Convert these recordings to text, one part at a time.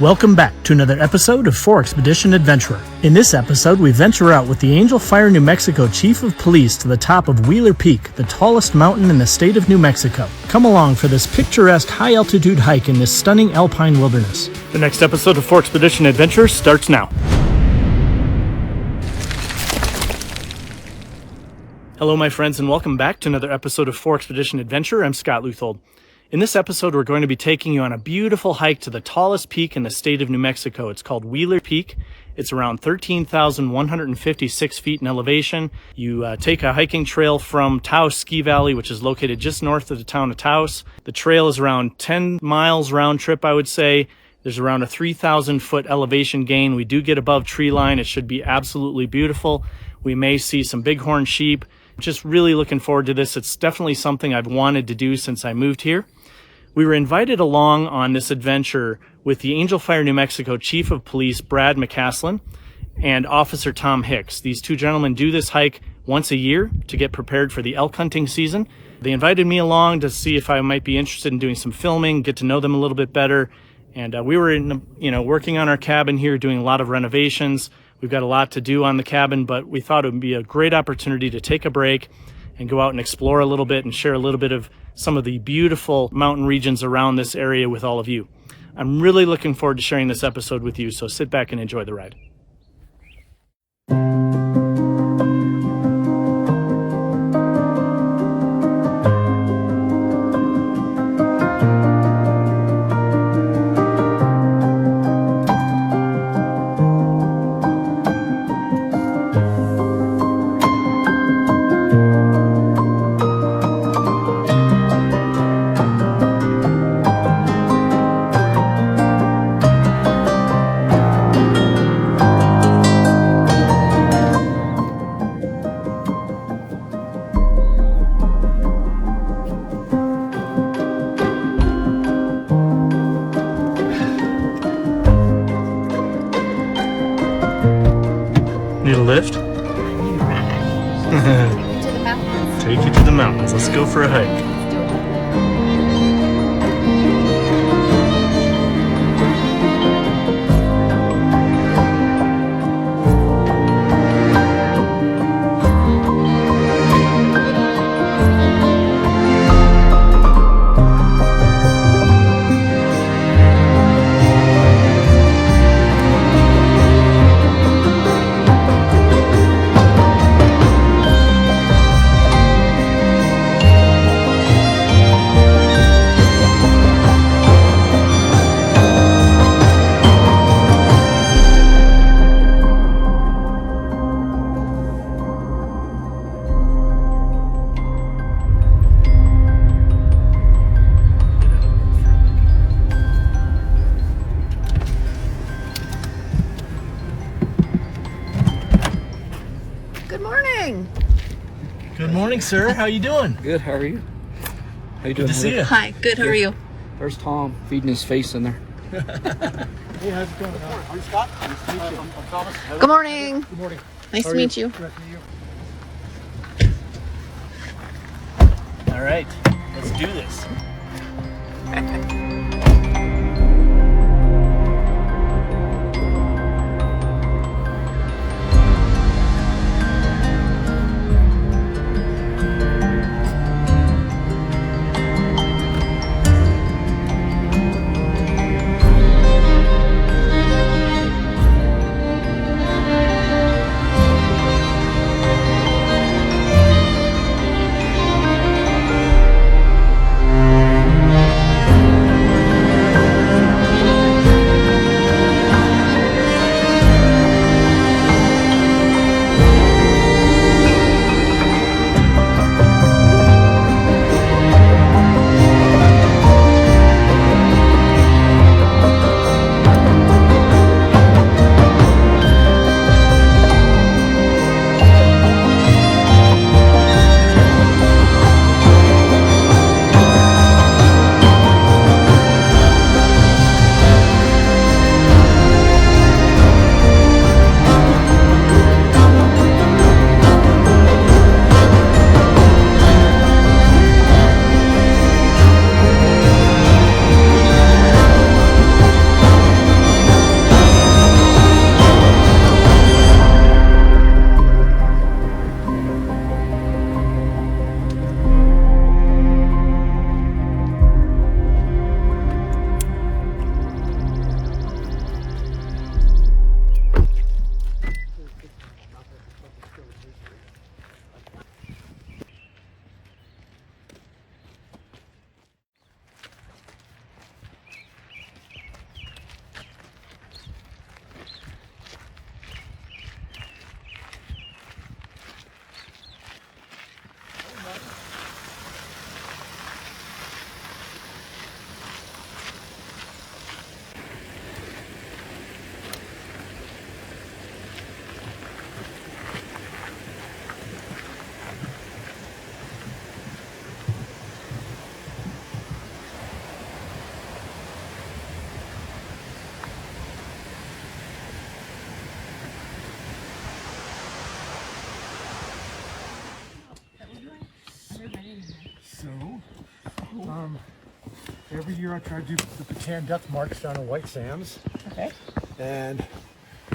Welcome back to another episode of 4Expedition Adventurer. In this episode, we venture out with the Angel Fire, New Mexico Chief of Police to the top of Wheeler Peak, the tallest mountain in the state of New Mexico. Come along for this picturesque high-altitude hike in this stunning alpine wilderness. The next episode of 4Expedition Adventure starts now. Hello, my friends, and welcome back to another episode of 4Expedition Adventure. I'm Scott Leuthold. In this episode, we're going to be taking you on a beautiful hike to the tallest peak in the state of New Mexico. It's called Wheeler Peak. It's around 13,156 feet in elevation. You take a hiking trail from Taos Ski Valley, which is located just north of the town of Taos. The trail is around 10 miles round trip, I would say. There's around a 3,000 foot elevation gain. We do get above tree line. It should be absolutely beautiful. We may see some bighorn sheep. Just really looking forward to this. It's definitely something I've wanted to do since I moved here. We were invited along on this adventure with the Angel Fire, New Mexico Chief of Police, Brad McCaslin, and Officer Tom Hicks. These two gentlemen do this hike once a year to get prepared for the elk hunting season. They invited me along to see if I might be interested in doing some filming, get to know them a little bit better. And we were working on our cabin here, doing a lot of renovations. We've got a lot to do on the cabin, but we thought it would be a great opportunity to take a break and go out and explore a little bit and share a little bit of some of the beautiful mountain regions around this area with all of you. I'm really looking forward to sharing this episode with you, so sit back and enjoy the ride. Need a lift? To the mountains. Take you to the mountains. Let's go for a hike. Good morning. Good morning, sir. How you doing? Good, how are you? How you doing? Good to see you. Hi, good. How are you? There's Tom feeding his face in there. Hey, how's it going? I'm Scott. Nice to meet you. I'm Thomas. Good morning. Good morning. Nice to meet you. All right, let's do this. every year I try to do the Bataan death march down in White Sands. Okay. And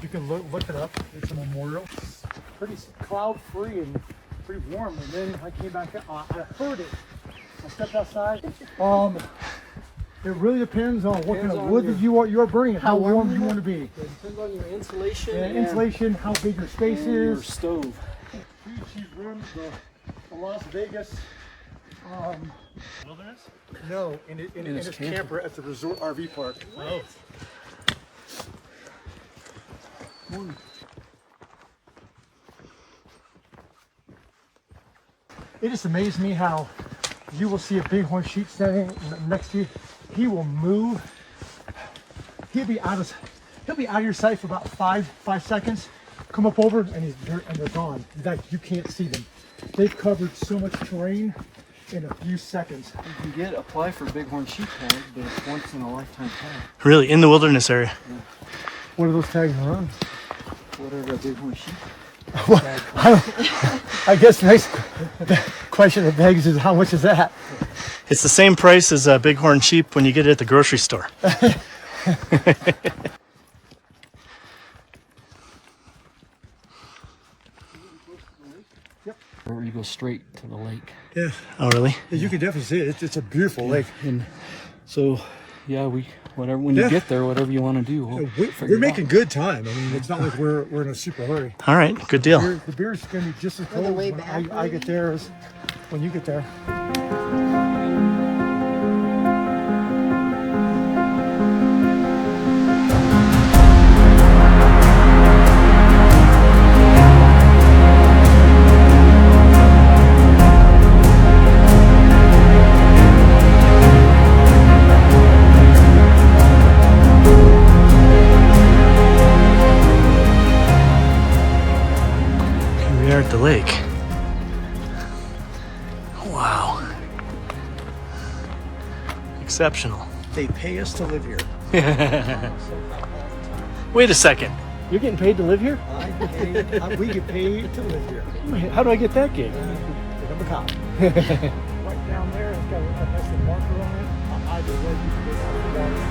you can look it up. It's a memorial. It's pretty cloud-free and pretty warm. And then I came back, I heard it. I stepped outside. It really depends on what kind of wood that you are burning and how warm you want to be. It depends on your insulation And insulation, how big your space your is. stove. She runs the Las Vegas Wilderness? No, in his camper at the resort RV park. Oh. It just amazed me how you will see a bighorn sheep standing next to you. He will move. He'll be out of your sight for about five seconds. Come up over and they're gone. Like you can't see them. They've covered so much terrain in a few seconds. You can apply for bighorn sheep tag, but it's once in a lifetime tag. Really, in the wilderness area? Yeah. What are those tags on? Whatever a bighorn sheep. I guess the next question that begs is how much is that? It's the same price as bighorn sheep when you get it at the grocery store. Or you go straight to the lake. Yeah. Oh, really? You can definitely see it. It's a beautiful lake. And so, yeah, when you get there, whatever you want to do, We're making good time. I mean, it's not like we're in a super hurry. All right, good deal. The beer's going to be just as cold way when back, I get there as when you get there. At the lake. Wow. Exceptional. They pay us to live here. Wait a second. You're getting paid to live here? We get paid to live here. How do I get that gig? I'm a cop. Right down there, it's got a nice little marker on it. Either way, you can get out of the water.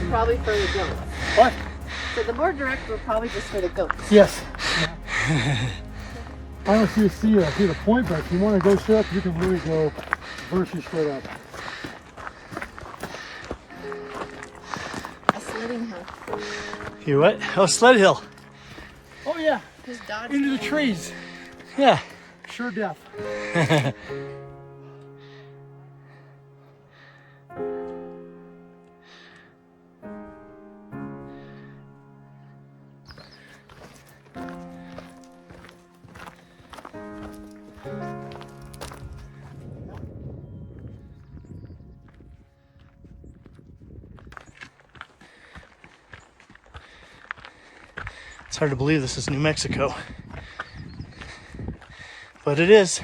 Probably for the goats. What? So the more direct were probably just for the goats. Yes. I don't see the point, but if you want to go straight up, you can really go vertically straight up. A sledding hill. You what? Oh, sled hill. Oh yeah, Just dodge into the trees. Yeah. Sure death. It's hard to believe this is New Mexico. But it is.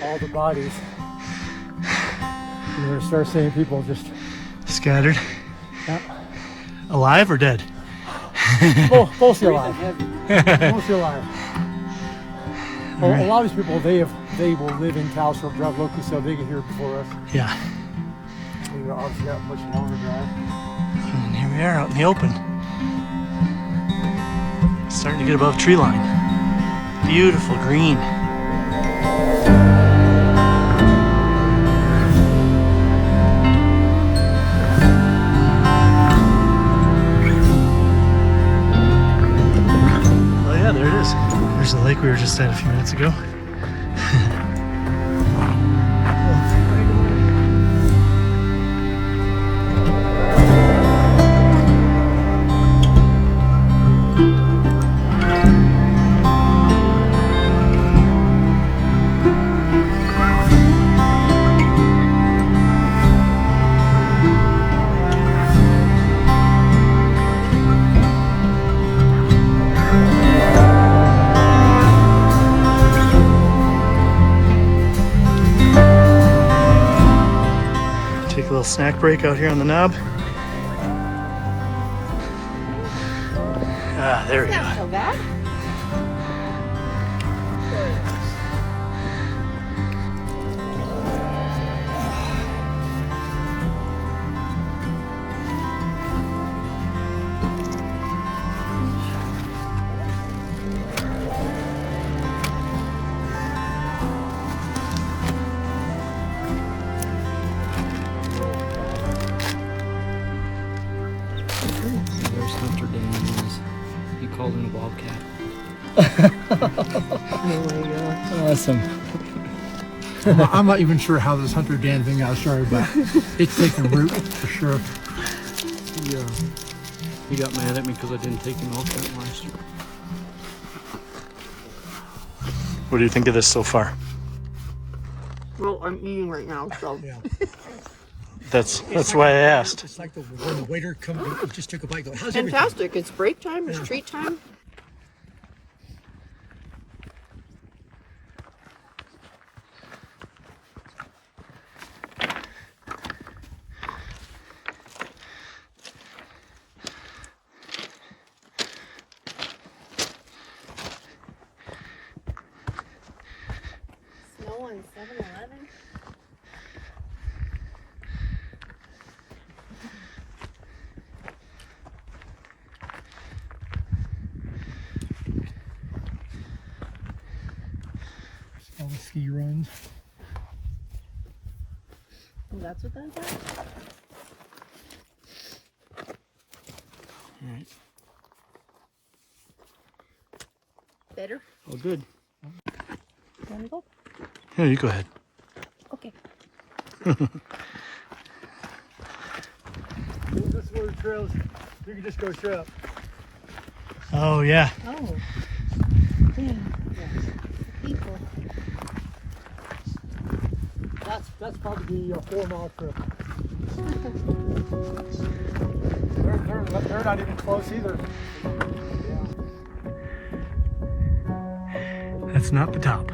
All the bodies. You're gonna start seeing people just Scattered. yeah. Alive or dead? Mostly alive. Mostly alive. Well, right. a lot of these people, they will live in Kalispell, drive locally, so they get here before us. Yeah. We obviously got much longer drive. And here we are out in the open. Starting to get above tree line. Beautiful green. Oh yeah, there it is. There's the lake we were just at a few minutes ago. Take a little snack break out here on the knob. Ah, there we go. Not so bad. There's Hunter Dan. He called him a bobcat. Oh my God. Awesome. I'm not even sure how this Hunter Dan thing got started, but it's taking root for sure. He got mad at me because I didn't take him elk hunting last year. What do you think of this so far? Well, I'm eating right now, so. Yeah. That's why I asked. It's like when the waiter comes, just took a bite. Go, how's everything? Fantastic. It's break time. It's treat time. Snow on 7-Eleven. All the ski runs. Oh, that's what that's at? All right. Better? Oh, good. You wanna go? Yeah, you go ahead. Okay. This is where the trails, you can just go straight up. Oh, yeah. Oh. Yeah. People. That's probably a 4-mile trip. They're not even close either. That's not the top.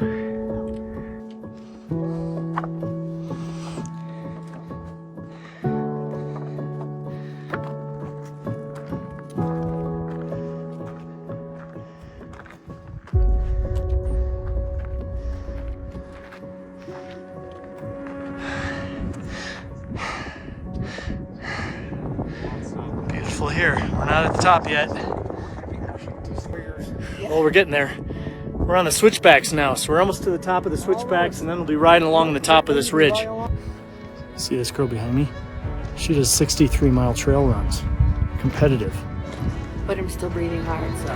Beautiful here. We're not at the top yet. Well, we're getting there. We're on the switchbacks now, so we're almost to the top of the switchbacks, and then we'll be riding along the top of this ridge. See this girl behind me? She does 63-mile trail runs. Competitive. But I'm still breathing hard, so.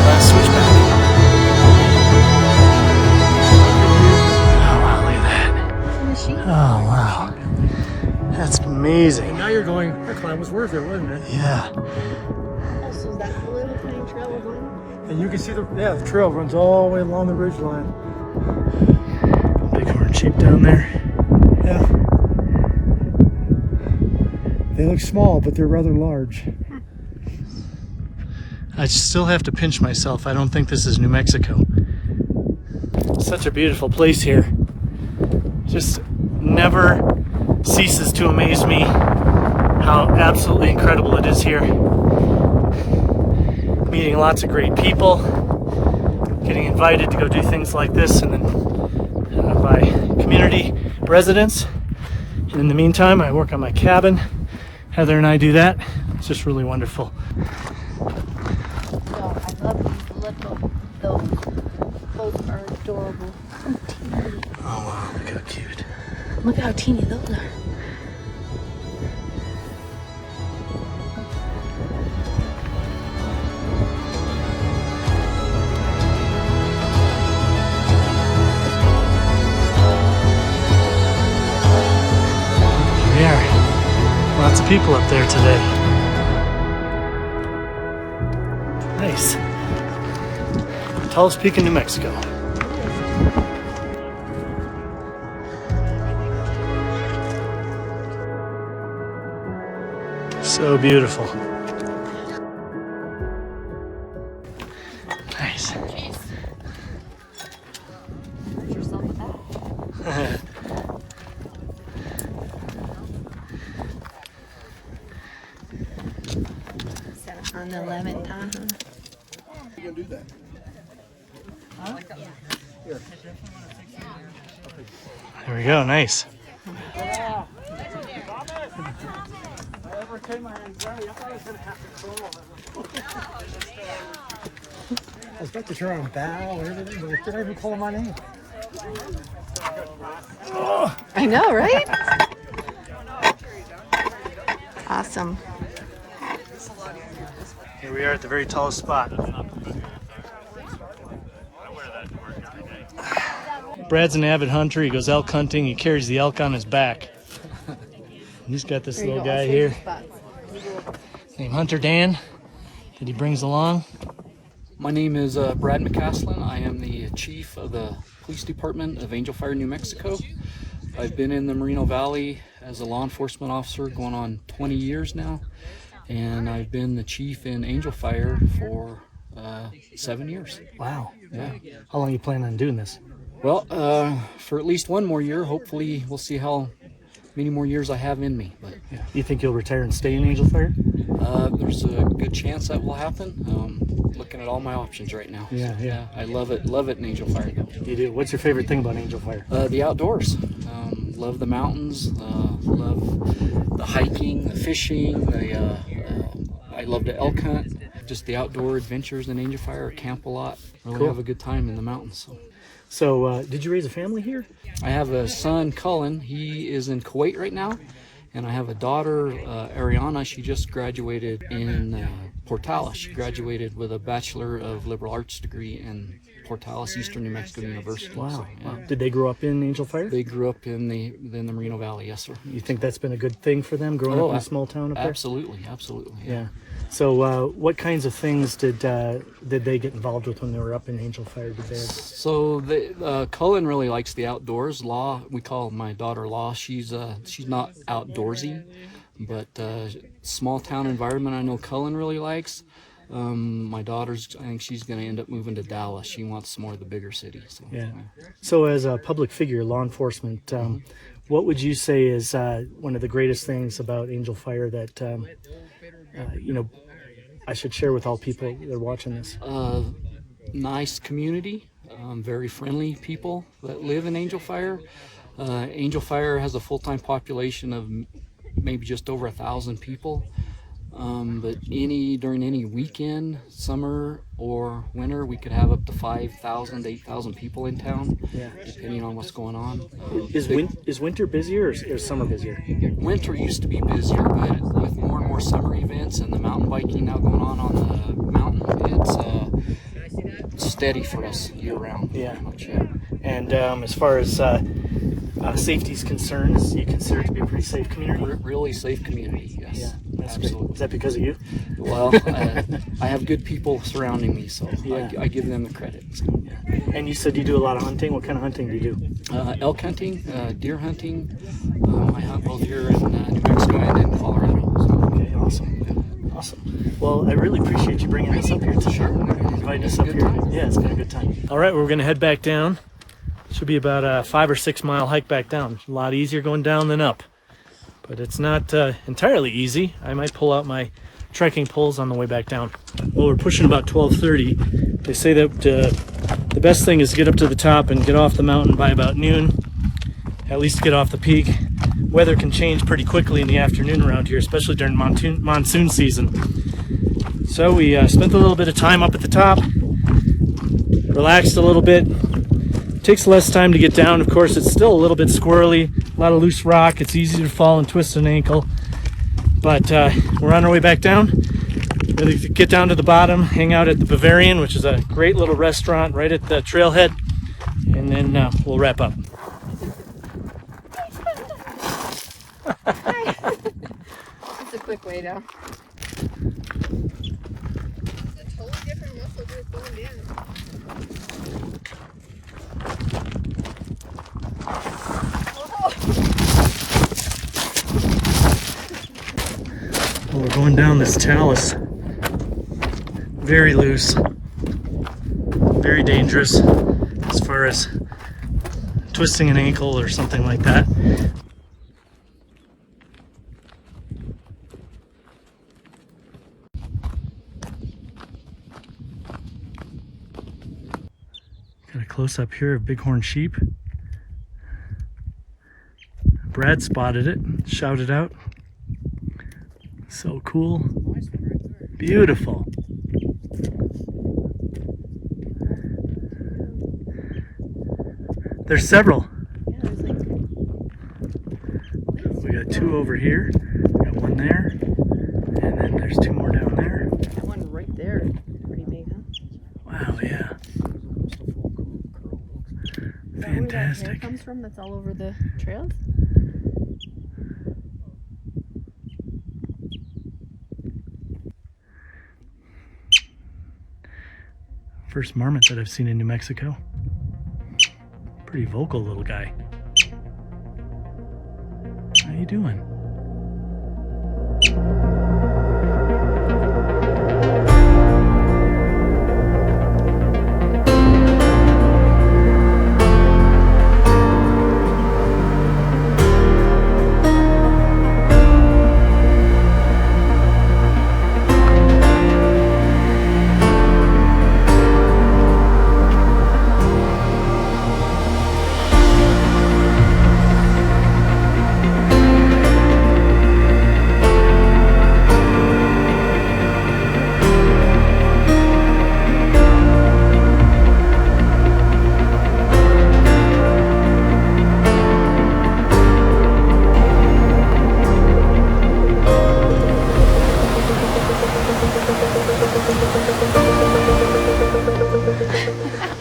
Last switchback. Oh, wow, look at that. Oh, wow. That's amazing. Now you're going, that climb was worth it, wasn't it? Yeah. Oh, so is that the little tiny trail we're going? And you can see the trail runs all the way along the ridge line. Bighorn sheep down there. Yeah. They look small, but they're rather large. I still have to pinch myself. I don't think this is New Mexico. Such a beautiful place here. Just never ceases to amaze me how absolutely incredible it is here. Meeting lots of great people, getting invited to go do things like this, and then by community residents. And in the meantime, I work on my cabin. Heather and I do that. It's just really wonderful. Oh, I love these little, those are adorable. Oh wow, look how cute. Look how teeny those are. Here we are. Lots of people up there today. Nice. Tallest peak in New Mexico. So beautiful. Nice. Hurt yourself with that. On the 11th time, huh? You gonna do that? There we go, nice. I was about to turn on bow and everything, but it didn't even call my name. I know, right? Awesome. Here we are at the very tallest spot. Brad's an avid hunter. He goes elk hunting. He carries the elk on his back. He's got this little guy here named Hunter Dan that he brings along. My name is Brad McCaslin. I am the chief of the police department of Angel Fire, New Mexico. I've been in the Moreno Valley as a law enforcement officer going on 20 years now, and I've been the chief in Angel Fire for 7 years. Wow. Yeah. How long you plan on doing this? Well, for at least one more year. Hopefully, we'll see how many more years I have in me. But You think you'll retire and stay in Angel Fire? there's a good chance that will happen. Looking at all my options right now. Yeah. I love it in Angel Fire. You do. What's your favorite thing about Angel Fire? The outdoors. Love the mountains. Love the hiking, the fishing. I love to elk hunt. Just the outdoor adventures in Angel Fire. Camp a lot. Really Cool. have a good time in the mountains. So, did you raise a family here? I have a son, Cullen. He is in Kuwait right now. And I have a daughter, Ariana. She just graduated in Portales. She graduated with a Bachelor of Liberal Arts degree in Portales, Eastern New Mexico University. Wow. So, yeah. Wow. Did they grow up in Angel Fire? They grew up in the Moreno Valley, yes, sir. You think that's been a good thing for them, growing up in a small town up there? Absolutely. Yeah. So, what kinds of things did they get involved with when they were up in Angel Fire? Did they? So Cullen really likes the outdoors. Law, we call my daughter Law. She's not outdoorsy, but small town environment. I know Cullen really likes. My daughter's, I think she's going to end up moving to Dallas. She wants more of the bigger city. So, Yeah. So, as a public figure, law enforcement, what would you say is one of the greatest things about Angel Fire that I should share with all people that are watching this? Nice community, very friendly people that live in Angel Fire. Angel Fire has a full-time population of maybe just over 1,000 people. But during any weekend, summer or winter, we could have up to 5,000 to 8,000 people in town, depending on what's going on. Is winter busier or is summer busier? Winter used to be busier, but with more and more summer events and the mountain biking now going on the mountain, it's steady for us year round. Yeah. Pretty much, yeah. And as far as safety is concerned, you consider it to be a pretty safe community? Really safe community, yes. Yeah, that's absolutely. great. Is that because of you? Well, I have good people surrounding me, so Yeah. I give them the credit. So. And you said you do a lot of hunting. What kind of hunting do you do? Elk hunting, deer hunting. I hunt both here in New Mexico and in Colorado. So. Okay, awesome. Awesome. Well, I really appreciate you bringing this up here brightness up Good here. time. Yeah, it's been a good time. All right, we're gonna head back down. Should be about a 5 or 6 mile hike back down. A lot easier going down than up, but it's not entirely easy. I might pull out my trekking poles on the way back down. Well, we're pushing about 12:30. They say that the best thing is to get up to the top and get off the mountain by about noon. At least get off the peak. Weather can change pretty quickly in the afternoon around here, especially during monsoon season. So we spent a little bit of time up at the top, relaxed a little bit. Takes less time to get down. Of course, it's still a little bit squirrely, a lot of loose rock. It's easy to fall and twist an ankle. But we're on our way back down. We'll get down to the bottom, hang out at the Bavarian, which is a great little restaurant right at the trailhead, and then we'll wrap up. It's a quick way down. It's a totally different muscle group going down. Well, we're going down this talus. Very loose. Very dangerous as far as twisting an ankle or something like that. Got a close up here of bighorn sheep. Brad spotted it, shouted out. So cool. Beautiful. There's several. Yeah, there's like We got 2 over here. We got 1 there. And then there's 2 more down there. that one right there. Pretty big, huh? Wow, yeah. Is that where that hair Fantastic. comes from that's all over the trails? First marmot that I've seen in New Mexico. Pretty vocal little guy. How you doing?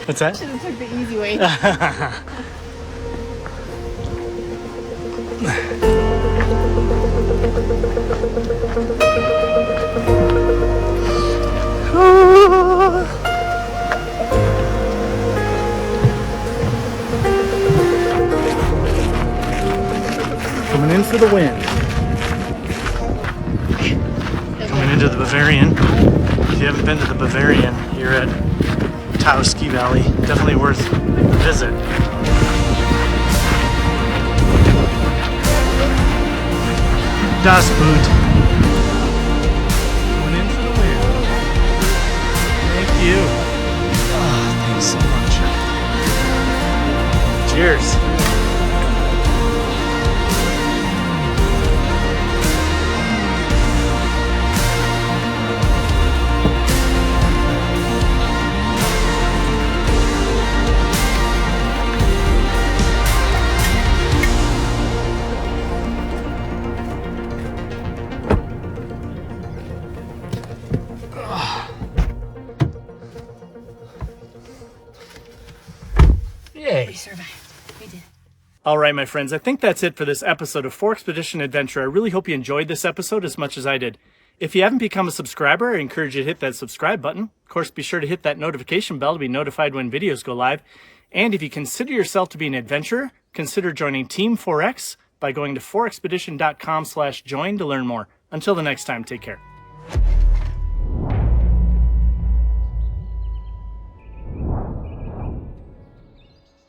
What's that? Should have took the easy way. Coming in for the win. Coming into the Bavarian. If you haven't been to the Bavarian here at Taos Ski Valley, definitely worth a visit. Das Boot. Coming in for the win. Thank you. Oh, thanks so much. Cheers. Yay. We survived. We did. All right, my friends, I think that's it for this episode of Four Expedition Adventure. I really hope you enjoyed this episode as much as I did. If you haven't become a subscriber, I encourage you to hit that subscribe button. Of course, be sure to hit that notification bell to be notified when videos go live. And if you consider yourself to be an adventurer, consider joining Team 4X by going to 4expedition.com/join to learn more. Until the next time, take care.